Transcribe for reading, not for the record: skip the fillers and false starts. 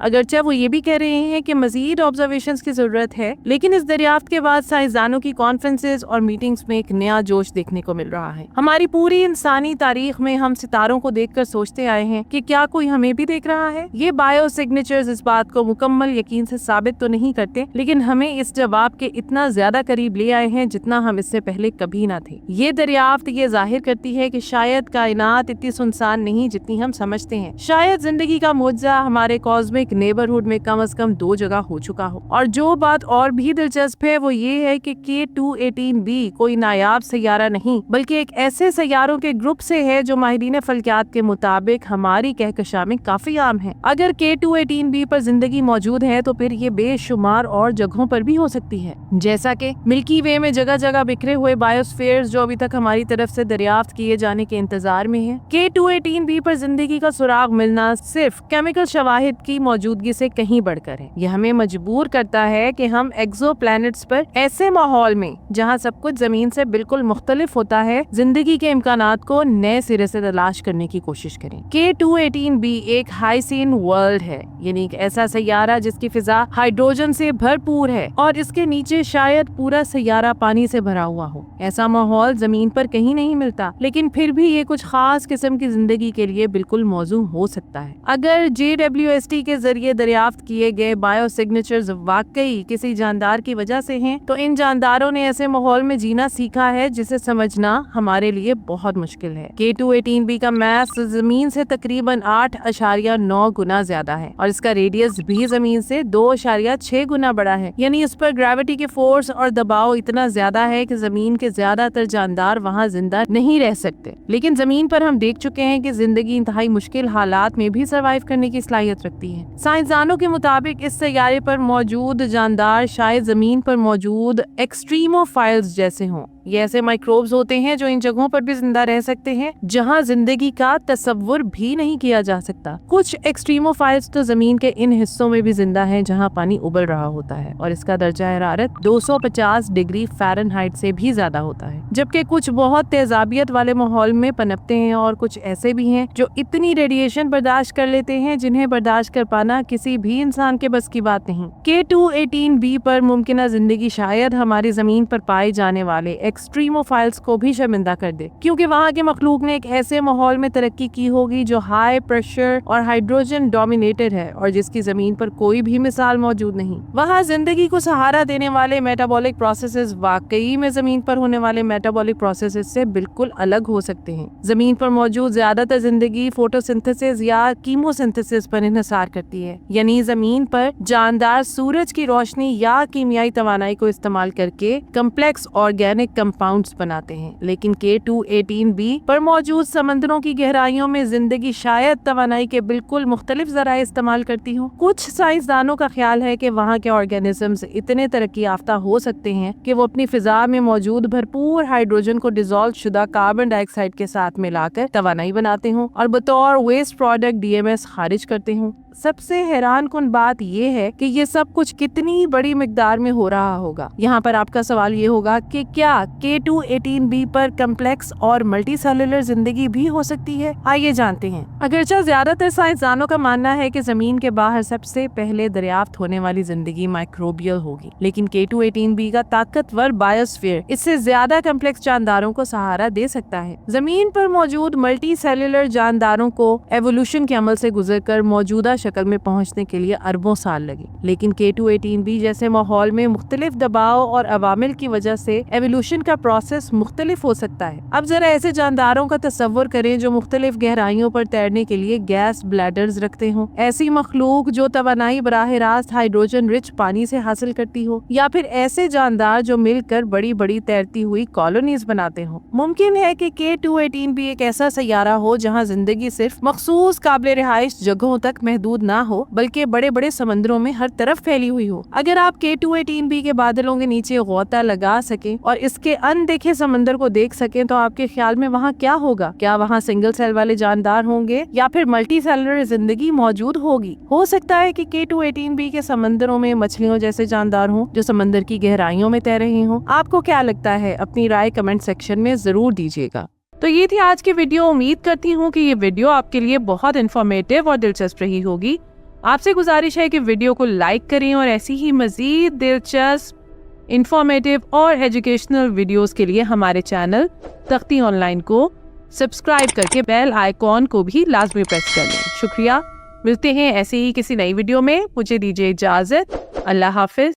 اگرچہ وہ یہ بھی کہہ رہے ہیں کہ مزید آبزرویشنز کی ضرورت ہے، لیکن اس دریافت کے بعد سائنسدانوں کی کانفرنسز اور میٹنگز میں ایک نیا جوش دیکھنے کو مل رہا ہے۔ ہماری پوری انسانی تاریخ میں ہم ستاروں کو دیکھ کر سوچتے آئے ہیں کہ کیا کوئی ہمیں بھی دیکھ رہا ہے۔ یہ بایو سگنیچرز اس بات کو مکمل یقین سے ثابت تو نہیں کرتے، لیکن ہمیں اس جواب کے اتنا زیادہ قریب لے آئے ہیں جتنا ہم اس سے پہلے کبھی نہ تھے۔ یہ دریافت یہ ظاہر کرتی ہے کہ شاید کائنات اتنی سنسان نہیں جتنی ہم سمجھتے ہیں۔ شاید زندگی کا معجزہ ہمارے کاسمک نیبرہڈ میں کم از کم 2 جگہ ہو چکا ہو۔ اور جو بات اور بھی دلچسپ ہے وہ یہ ہے کہ K2-18b کوئی نایاب سیارہ نہیں، بلکہ ایک ایسے سیاروں کے گروپ سے ہے جو ماہرین فلکیات کے مطابق ہماری کہکشاں میں کافی عام ہے۔ اگر K2-18b پر زندگی موجود ہے تو پھر یہ بے شمار اور جگہوں پر بھی ہو سکتی ہے، جیسا کہ ملکی وے میں جگہ جگہ بکھرے ہوئے بایوسفیئرز جو ابھی تک ہماری طرف سے دریافت کیے جانے کے انتظار میں ہیں۔ K2-18b پر زندگی کا سراغ ملنا صرف کیمیکل شواہد کی موجودگی سے کہیں بڑھ کر ہے۔ یہ ہمیں مجبور کرتا ہے کہ ہم ایکزو پلانٹس پر ایسے ماحول میں جہاں سب کچھ زمین سے بالکل مختلف ہوتا ہے زندگی کے امکانات کو نئے سرے سے تلاش کرنے کی کوشش کریں۔ K2-18b ایک ہائسین ورلڈ ہے، یعنی ایک ایسا سیارہ جس کی فضا ہائیڈروجن سے بھرپور ہے اور اس کے نیچے شاید پورا سیارہ پانی سے بھرا ہوا ہو۔ ایسا ماحول زمین پر کہیں نہیں ملتا، لیکن پھر بھی یہ کچھ خاص قسم کی زندگی کے لیے بالکل موزوں ہو سکتا ہے۔ اگر JWST کے ذریعے دریافت کیے گئے بایو سگنیچرز واقعی کسی جاندار کی وجہ سے ہیں تو ان جانداروں نے ایسے ماحول میں جینا سیکھا ہے جسے سمجھنا ہمارے لیے بہت مشکل ہے۔ K2-18b کا میس زمین سے تقریباً 8.9 گنا زیادہ ہے اور اس کا ریڈیس بھی زمین سے 2.6 گنا بڑا ہے، یعنی اس پر گریوٹی کے فورس اور دباؤ اتنا زیادہ ہے کہ زمین کے زیادہ تر جاندار وہاں زندہ نہیں رہ سکتے۔ لیکن زمین پر ہم دیکھ چکے ہیں کہ زندگی انتہائی مشکل حالات میں بھی سروائیو کرنے کی صلاحیت رکھتی ہے۔ سائنسدانوں کے مطابق اس سیارے پر موجود جاندار شاید زمین پر موجود ایکسٹریموفائلز جیسے ہوں۔ یہ ایسے مائکروبز ہوتے ہیں جو ان جگہوں پر بھی زندہ رہ سکتے ہیں جہاں زندگی کا تصور بھی نہیں کیا جا سکتا۔ کچھ ایکسٹریموفائلز تو زمین کے ان حصوں میں بھی زندہ ہیں جہاں پانی ابل رہا ہوتا ہے اور اس کا درجہ حرارت 250 ڈگری فارنہائٹ سے بھی زیادہ ہوتا ہے، جبکہ کچھ بہت تیزابیت والے ماحول میں پنپتے ہیں اور کچھ ایسے بھی ہیں جو اتنی ریڈیشن برداشت کر لیتے ہیں جنہیں برداشت کر پانا کسی بھی انسان کے بس کی بات نہیں۔ K2-18b پر ممکنہ زندگی شاید ہماری زمین پر پائے جانے والے ایکسٹریموفائلز کو بھی شرمندہ کر دے، کیونکہ وہاں کے مخلوق نے ایک ایسے ماحول میں ترقی کی ہوگی جو ہائی پریشر اور ہائیڈروجن ڈومینیٹڈ ہے اور جس کی زمین پر کوئی بھی مثال موجود نہیں۔ وہاں زندگی کو سہارا دینے والے میٹابولک پروسیسز واقعی میں زمین پر ہونے والے میٹابولک پروسیسز سے بالکل الگ ہو سکتے ہیں۔ زمین پر موجود زیادہ تر زندگی فوٹوسنتھسس یا کیموسنتھسس پر انحصار کرتی ہے، یعنی زمین پر جاندار سورج کی روشنی یا کیمیائی توانائی کو استعمال کر کے کمپلیکس آرگینک کمپاؤنڈز بناتے ہیں۔ لیکن K2-18b پر موجود سمندروں کی گہرائیوں میں زندگی شاید توانائی کے بالکل مختلف ذرائع استعمال کرتی ہوں۔ کچھ سائنسدانوں کا خیال ہے کہ وہاں کے آرگینزمز اتنے ترقی یافتہ ہو سکتے ہیں کہ وہ اپنی فضا میں موجود بھرپور ہائیڈروجن کو ڈیزولو شدہ کاربن ڈائی آکسائڈ کے ساتھ ملا کر توانائی بناتے ہوں اور بطور ویسٹ پروڈکٹ DMS خارج کرتے ہوں۔ سب سے حیران کن بات یہ ہے کہ یہ سب کچھ کتنی بڑی مقدار میں ہو رہا ہوگا۔ یہاں پر آپ کا سوال یہ ہوگا کہ کیا K2-18b پر کمپلیکس اور ملٹی سیلولر زندگی بھی ہو سکتی ہے؟ آئیے جانتے ہیں۔ اگرچہ زیادہ تر سائنسدانوں کا ماننا ہے کہ زمین کے باہر سب سے پہلے دریافت ہونے والی زندگی مائکروبیل ہوگی، لیکن K2-18b کا طاقتور بایوسفیئر اس سے زیادہ کمپلیکس جانداروں کو سہارا دے سکتا ہے۔ زمین پر موجود ملٹی سیلولر جانداروں کو ایوولوشن کے عمل سے گزر کر موجودہ شکل میں پہنچنے کے لیے اربوں سال لگے، لیکن K2-18b جیسے ماحول میں مختلف دباؤ اور عوامل کی وجہ سے ایوولوشن کا پروسیس مختلف ہو سکتا ہے۔ اب ذرا ایسے جانداروں کا تصور کریں جو مختلف گہرائیوں پر تیرنے کے لیے گیس بلیڈرز رکھتے ہوں، ایسی مخلوق جو توانائی براہ راست ہائیڈروجن رچ پانی سے حاصل کرتی ہو، یا پھر ایسے جاندار جو مل کر بڑی بڑی تیرتی ہوئی کالونیز بناتے ہوں۔ ممکن ہے کہ K2-18b ایک ایسا سیارہ ہو جہاں زندگی صرف مخصوص قابل رہائش جگہوں تک محدود نہ ہو بلکہ بڑے بڑے سمندروں میں ہر طرف پھیلی ہوئی ہو۔ اگر آپ K2-18b کے بادلوں کے نیچے غوطہ لگا سکیں اور اس کے ان دیکھے سمندر کو دیکھ سکیں تو آپ کے خیال میں وہاں کیا ہوگا؟ کیا وہاں سنگل سیل والے جاندار ہوں گے یا پھر ملٹی سیلولر زندگی موجود ہوگی؟ ہو سکتا ہے کہ K2-18b کے سمندروں میں مچھلیوں جیسے جاندار ہوں جو سمندر کی گہرائیوں میں تیر رہے ہوں۔ آپ کو کیا لگتا ہے؟ اپنی رائے کمنٹ سیکشن میں ضرور دیجیے گا۔ تو یہ تھی آج کی ویڈیو۔ امید کرتی ہوں کہ یہ ویڈیو آپ کے لیے بہت انفارمیٹیو اور دلچسپ رہی ہوگی۔ آپ سے گزارش ہے کہ ویڈیو کو لائک کریں اور ایسی ہی مزید دلچسپ، انفارمیٹیو اور ایجوکیشنل ویڈیوز کے لیے ہمارے چینل تختی آن لائن کو سبسکرائب کر کے بیل آئیکن کو بھی لازمی پریس کر لیں۔ شکریہ، ملتے ہیں ایسے ہی کسی نئی ویڈیو میں، مجھے دیجیے اجازت، اللہ حافظ۔